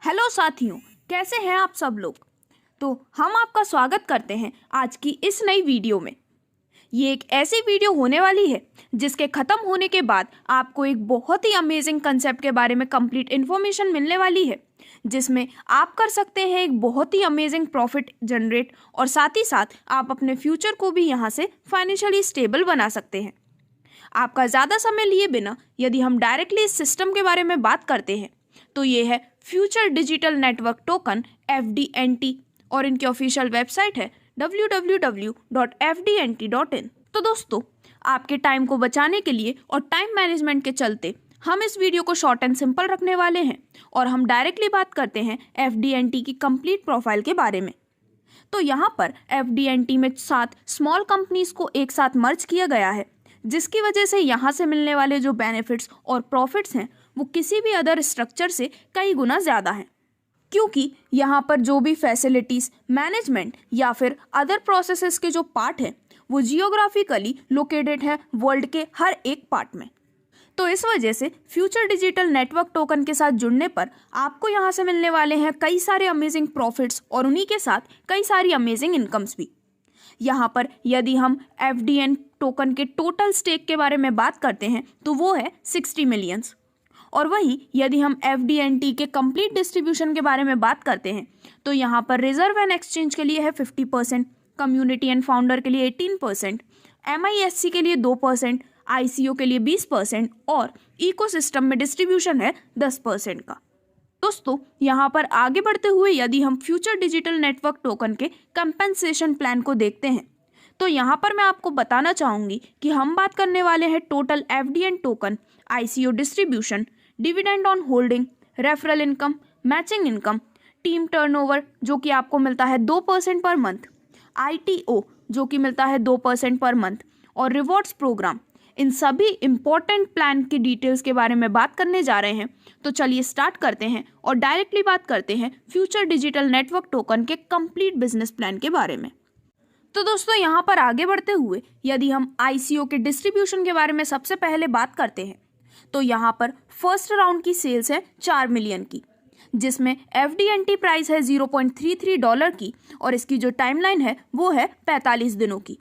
Hello साथियों, कैसे हैं आप सब लोग। तो हम आपका स्वागत करते हैं आज की इस नई वीडियो में। ये एक ऐसी वीडियो होने वाली है जिसके ख़त्म होने के बाद आपको एक बहुत ही अमेजिंग कंसेप्ट के बारे में कंप्लीट इन्फॉर्मेशन मिलने वाली है, जिसमें आप कर सकते हैं एक बहुत ही अमेजिंग प्रॉफिट जनरेट, और साथ ही साथ आप अपने फ्यूचर को भी यहाँ से फाइनेंशियली स्टेबल बना सकते हैं। आपका ज़्यादा समय लिए बिना यदि हम डायरेक्टली इस सिस्टम के बारे में बात करते हैं तो ये है future digital network token FDNT, और इनकी ऑफिशियल वेबसाइट है www.fdnt.in। तो दोस्तों, आपके टाइम को बचाने के लिए और टाइम मैनेजमेंट के चलते हम इस वीडियो को शॉर्ट एंड सिंपल रखने वाले हैं और हम डायरेक्टली बात करते हैं FDNT की कंप्लीट प्रोफाइल के बारे में। तो यहाँ पर FDNT में 7 स्मॉल कंपनीज को एक साथ मर्ज किया गया है, जिसकी वजह से यहाँ से मिलने वाले जो बेनिफिट्स और प्रॉफिट्स हैं वो किसी भी अदर स्ट्रक्चर से कई गुना ज़्यादा हैं, क्योंकि यहाँ पर जो भी फैसिलिटीज़, मैनेजमेंट या फिर अदर प्रोसेसेस के जो पार्ट हैं वो जियोग्राफिकली लोकेटेड है वर्ल्ड के हर एक पार्ट में। तो इस वजह से फ्यूचर डिजिटल नेटवर्क टोकन के साथ जुड़ने पर आपको यहाँ से मिलने वाले हैं कई सारे अमेजिंग प्रॉफिट्स और उन्हीं के साथ कई सारी अमेजिंग इनकम्स भी। यहाँ पर यदि हम FDN टोकन के टोटल स्टेक के बारे में बात करते हैं तो वो है 60 मिलियंस, और वहीं यदि हम FDNT के कंप्लीट डिस्ट्रीब्यूशन के बारे में बात करते हैं तो यहाँ पर रिजर्व एंड एक्सचेंज के लिए है 50%, कम्युनिटी एंड फाउंडर के लिए 18%, MISC के लिए 2%, ICO के लिए 20% और इकोसिस्टम में डिस्ट्रीब्यूशन है 10% का। दोस्तों, यहाँ पर आगे बढ़ते हुए यदि हम फ्यूचर डिजिटल नेटवर्क टोकन के कंपेंसेशन प्लान को देखते हैं तो यहाँ पर मैं आपको बताना चाहूँगी कि हम बात करने वाले हैं total FDN token, ICO distribution, dividend on holding, referral income, matching income, team turnover जो कि आपको मिलता है 2% पर मंथ, ITO जो कि मिलता है 2% पर मंथ, और रिवॉर्ड्स प्रोग्राम। इन सभी इम्पोर्टेंट प्लान की डिटेल्स के बारे में बात करने जा रहे हैं। तो चलिए स्टार्ट करते हैं और डायरेक्टली बात करते हैं फ्यूचर डिजिटल नेटवर्क टोकन के कंप्लीट बिजनेस प्लान के बारे में। तो दोस्तों, यहाँ पर आगे बढ़ते हुए यदि हम ICO के डिस्ट्रीब्यूशन के बारे में सबसे पहले बात करते हैं तो यहाँ पर फर्स्ट राउंड की सेल्स है 4 मिलियन की, जिसमें FDNT प्राइस है $0.33 की, और इसकी जो टाइमलाइन है वो है 45 दिनों की।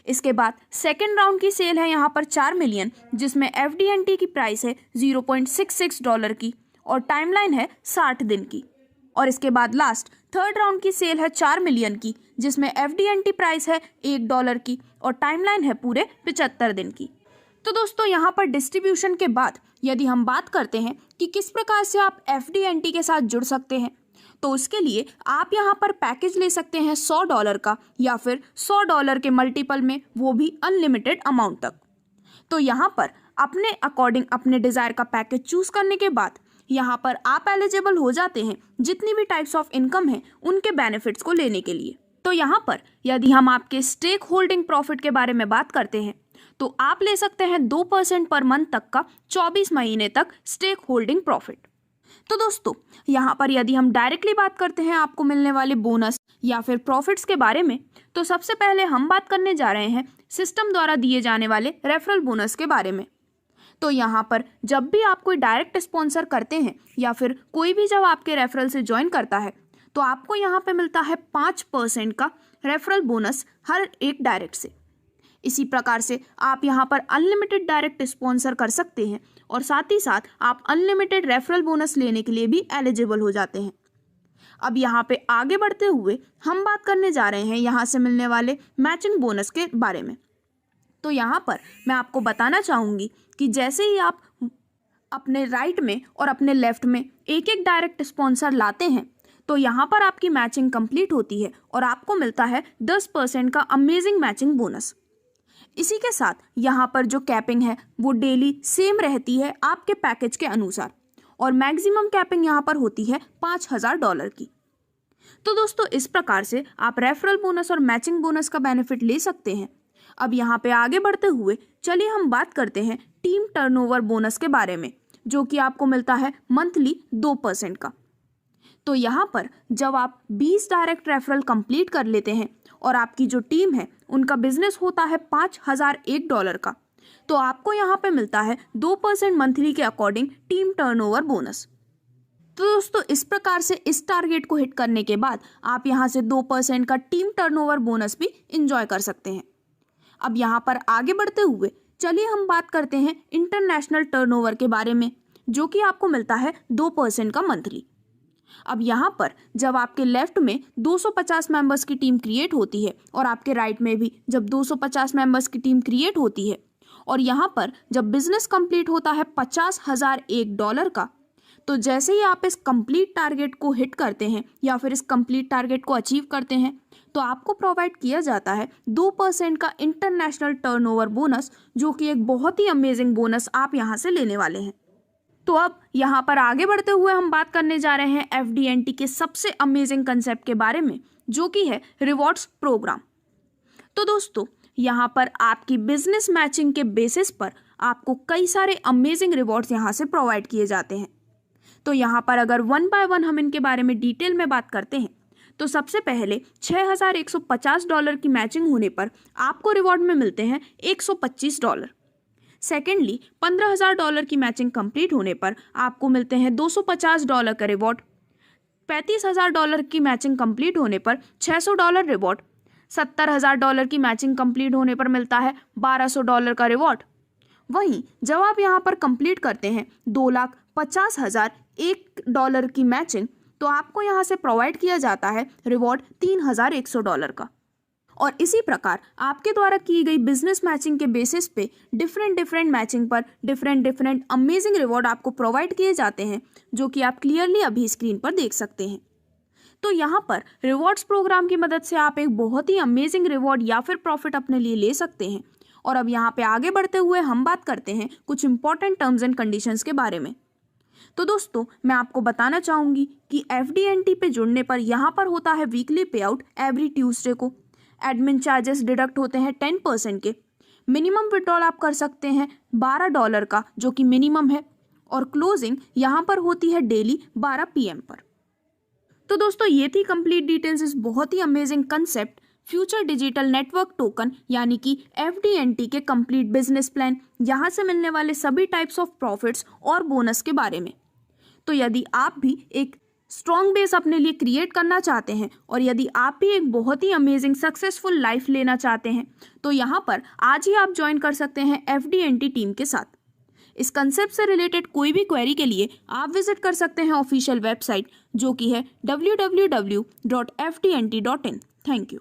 इसके बाद सेकेंड राउंड की सेल है यहाँ पर 4 मिलियन, जिसमें FDNT की प्राइस है $0.66 की और टाइमलाइन है 60 दिन की। और इसके बाद लास्ट थर्ड राउंड की सेल है 4 मिलियन की, जिसमें FDNT प्राइस है $1 की और टाइमलाइन है पूरे 75 दिन की। तो दोस्तों, यहाँ पर डिस्ट्रीब्यूशन के बाद यदि हम बात करते हैं कि किस प्रकार से आप FDNT के साथ जुड़ सकते हैं तो उसके लिए आप यहाँ पर पैकेज ले सकते हैं $100 का, या फिर $100 के मल्टीपल में, वो भी अनलिमिटेड अमाउंट तक। तो यहाँ पर अपने अकॉर्डिंग अपने डिज़ायर का पैकेज चूज़ करने के बाद यहाँ पर आप एलिजिबल हो जाते हैं जितनी भी टाइप्स ऑफ इनकम है उनके बेनिफिट्स को लेने के लिए। तो यहाँ पर यदि हम आपके स्टेक होल्डिंग प्रॉफिट के बारे में बात करते हैं तो आप ले सकते हैं 2% पर मंथ तक का 24 महीने तक स्टेक होल्डिंग प्रॉफिट। तो दोस्तों, यहाँ पर यदि हम डायरेक्टली बात करते हैं आपको मिलने वाले बोनस या फिर प्रॉफिट्स के बारे में तो सबसे पहले हम बात करने जा रहे हैं सिस्टम द्वारा दिए जाने वाले रेफरल बोनस के बारे में। तो यहाँ पर जब भी आप कोई डायरेक्ट स्पॉन्सर करते हैं या फिर कोई भी जब आपके रेफरल से ज्वाइन करता है तो आपको यहाँ पे मिलता है 5% का रेफरल बोनस हर एक डायरेक्ट से। इसी प्रकार से आप यहाँ पर अनलिमिटेड डायरेक्ट स्पॉन्सर कर सकते हैं और साथ ही साथ आप अनलिमिटेड रेफरल बोनस लेने के लिए भी एलिजिबल हो जाते हैं। अब यहाँ पे आगे बढ़ते हुए हम बात करने जा रहे हैं यहाँ से मिलने वाले मैचिंग बोनस के बारे में। तो यहाँ पर मैं आपको बताना चाहूँगी कि जैसे ही आप अपने राइट में और अपने लेफ्ट में एक एक डायरेक्ट स्पॉन्सर लाते हैं तो यहाँ पर आपकी मैचिंग कंप्लीट होती है और आपको मिलता है 10% का अमेजिंग मैचिंग बोनस। इसी के साथ यहाँ पर जो कैपिंग है वो डेली सेम रहती है आपके पैकेज के अनुसार, और मैक्सिमम कैपिंग यहाँ पर होती है $5000 की। तो दोस्तों, इस प्रकार से आप रेफरल बोनस और मैचिंग बोनस का बेनिफिट ले सकते हैं। अब यहाँ पे आगे बढ़ते हुए चलिए हम बात करते हैं टीम टर्नओवर बोनस के बारे में, जो कि आपको मिलता है मंथली 2% का। तो यहाँ पर जब आप 20 डायरेक्ट रेफरल कंप्लीट कर लेते हैं और आपकी जो टीम है उनका बिजनेस होता है $5001 का, तो आपको यहाँ पे मिलता है 2% मंथली के अकॉर्डिंग टीम टर्नओवर बोनस। तो दोस्तों इस प्रकार से इस टारगेट को हिट करने के बाद आप यहाँ से 2% का टीम टर्नओवर बोनस भी इंजॉय कर सकते हैं। अब यहाँ पर आगे बढ़ते हुए चलिए हम बात करते हैं इंटरनेशनल टर्नओवर के बारे में, जो कि आपको मिलता है 2% का मंथली। अब यहाँ पर जब आपके लेफ्ट में 250 मेंबर्स की टीम क्रिएट होती है और आपके राइट में भी जब 250 मेंबर्स की टीम क्रिएट होती है और यहाँ पर जब बिजनेस कंप्लीट होता है $50,001 का, तो जैसे ही आप इस कंप्लीट टारगेट को हिट करते हैं या फिर इस कंप्लीट टारगेट को अचीव करते हैं तो आपको प्रोवाइड किया जाता है 2% का इंटरनेशनल टर्नओवर बोनस, जो कि एक बहुत ही अमेजिंग बोनस आप यहाँ से लेने वाले हैं। तो अब यहाँ पर आगे बढ़ते हुए हम बात करने जा रहे हैं FD&T के सबसे अमेजिंग कंसेप्ट के बारे में, जो कि है रिवॉर्ड्स प्रोग्राम। तो दोस्तों यहाँ पर आपकी बिजनेस मैचिंग के बेसिस पर आपको कई सारे अमेजिंग रिवॉर्ड्स यहाँ से प्रोवाइड किए जाते हैं। तो यहाँ पर अगर 1 बाय 1 हम इनके बारे में डिटेल में बात करते हैं तो सबसे पहले $6,150 की मैचिंग होने पर आपको रिवॉर्ड में मिलते हैं $125। सेकेंडली $15,000 की मैचिंग कंप्लीट होने पर आपको मिलते हैं $250 का रिवॉर्ड। $35,000 की मैचिंग कंप्लीट होने पर $600 रिवॉर्ड। $70,000 की मैचिंग कंप्लीट होने पर मिलता है $1,200 का रिवॉर्ड। वहीं जब आप यहाँ पर कंप्लीट करते हैं $2,50,001 की मैचिंग, तो आपको यहाँ से प्रोवाइड किया जाता है रिवॉर्ड $3,100 का। और इसी प्रकार आपके द्वारा की गई बिजनेस मैचिंग के बेसिस पे डिफरेंट मैचिंग पर डिफरेंट अमेजिंग रिवॉर्ड आपको प्रोवाइड किए जाते हैं, जो कि आप क्लियरली अभी स्क्रीन पर देख सकते हैं। तो यहाँ पर रिवॉर्ड्स प्रोग्राम की मदद से आप एक बहुत ही अमेजिंग रिवॉर्ड या फिर प्रॉफिट अपने लिए ले सकते हैं। और अब यहाँ पे आगे बढ़ते हुए हम बात करते हैं कुछ इंपॉर्टेंट टर्म्स एंड कंडीशंस के बारे में। तो दोस्तों मैं आपको बताना चाहूँगी कि FD&T पे जुड़ने पर यहाँ पर होता है वीकली पे आउट एवरी ट्यूसडे को। एडमिन चार्जेस डिडक्ट होते हैं 10% के। मिनिमम विड्रॉल आप कर सकते हैं $12 का, जो कि मिनिमम है। और क्लोजिंग यहाँ पर होती है डेली 12 PM पर। तो दोस्तों ये थी कंप्लीट डिटेल्स इस बहुत ही amazing concept future digital network token यानी कि FD&T के कंप्लीट बिजनेस प्लान, यहाँ से मिलने वाले सभी टाइप्स ऑफ प्रॉफिट्स और बोनस के बारे में। तो यदि आप भी एक स्ट्रॉन्ग बेस अपने लिए क्रिएट करना चाहते हैं और यदि आप भी एक बहुत ही अमेजिंग सक्सेसफुल लाइफ लेना चाहते हैं, तो यहाँ पर आज ही आप ज्वाइन कर सकते हैं FD&T टीम के साथ। इस कंसेप्ट से रिलेटेड कोई भी क्वेरी के लिए आप विजिट कर सकते हैं ऑफिशियल वेबसाइट, जो कि है www.fdnt.in। Thank you.